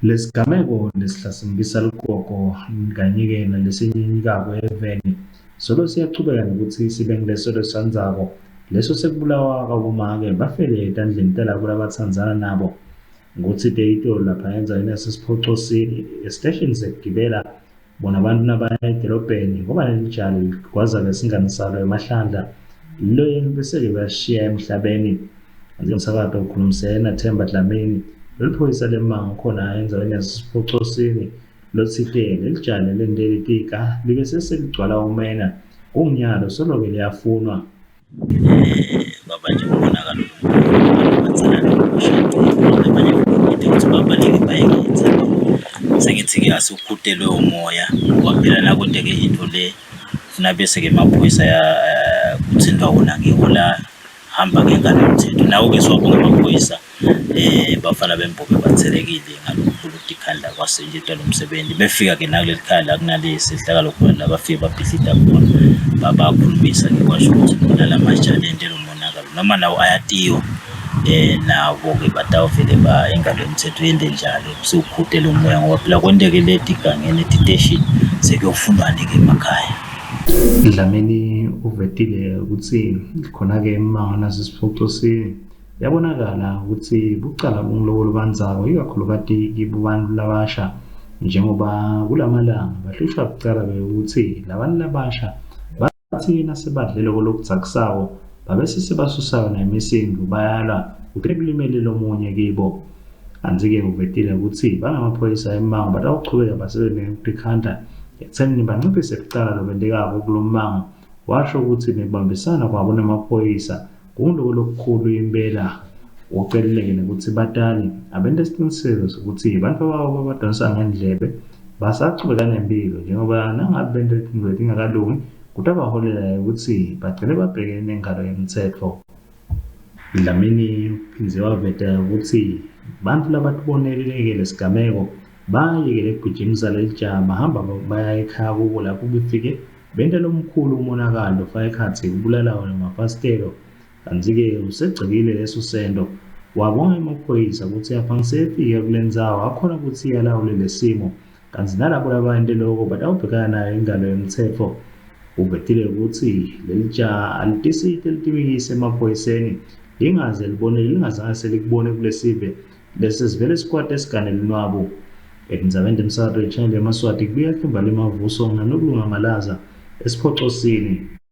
Lesigameko lesihlasimukisa lugogo kanye-ke nalesinyikako eveni solo siyachubeka nokuthi sibe kuleso lesandzako leso sekubulawa kwabomake bafele etandleni talabo labatsandzana nabo ngutsi itolo lapha endzawini yaseSiphocosini esiteshini sekugibela bona abantu nabaya edolobheni ngoba lelijali ligwaza singani salo emahlandla loye bese-ke bayashiya emhlabeni njengomsakato ukhulumisene Themba Dlamini loluphoyisa lemango khona endzawini yaseSiphocosini lotsite lelijali lendelitika libe seseligcwala umena kunginyalo solo-ke liyafunwa babanje umonakalo abanye ukuthi babaleke bayengenze sengithi-ke asukhudelwe umoya ngoba nakonke-ke into le funa bese-ke amaphoyisa kuthindwa wona-ke ola hamba ngengalo yomthetho nawo-ke siwabonga amaphoyisa bafana bembobe bathelekile ngalokhu ikhandla kwasenjeta lo msebenzi befika-ke nakuleli khaya la kunalesi sehlakalo khona la bafike babhidlida khona babakhulumisa-ke kwasho ukuthi khona la majali entela umonakalo noma nawo ayatiwa nabo-ke batawuvele ingalo yomthetho yende njalo sewukhudela umoya ngoba phela kwenteke leti gangeni etiteshini sekuyofundwane-ke emakhaya. Dlamini uvetile ukuthi khona-ke emango naseSiphocosini yabonakala ukuthi bucala bungilokolo bandzako ikakhulukati kibo bantu labasha njengoba kulamalanga bahlushwa bucala-ke ukuthi labantu labasha bathi nasebadlele kolokudzakisako babese sebasusayo nemisindo bayala ukuthi kulimele lomunye kibo kanti-ke uvetile ukuthi bangamaphoyisa emango batawuchubeka basebenzekutikhanda ekuthenini banciphise kucala lobentekako kulo mango washo ukuthi nebambisana kwabo namaphoyisa kungulo lokukhulu impela uceleleke nokuthi batali abente isiqiniseko sokuthi bantu babo babadonsa ngendlebe basachubeka nempilo njengoba nangabe bente into letingakalungi kutabaholela ukuthi bagcine babhekene nengalo yomthetho. Dlamini uphindze waveta ukuthi bantu labatiboneleke lesigameko bayekele ukugijimisa lelijama bahamba baya ekhaya kubo lapho befike bente lomkhulu umonakalo faka ekhatsi kubulalawo namafasitelo kanti-ke usegcikile leso sento wabonga amaphoyisa ukuthi aphangisefike kulendzawo akhona ukuthi yalawule lesimo kanti nalabo labayente loko batawubhekana nayo ingalo yomthetho uvetile ukuthi lelija alitisite litimikise emaphoyiseni lingazange selikubone kulesive lesivele sikwate esiganeni lwabo endzabeni temsakato Channel Yemaswati kubuya Themba Mavuso nganokulunga malaza eSiphocosini.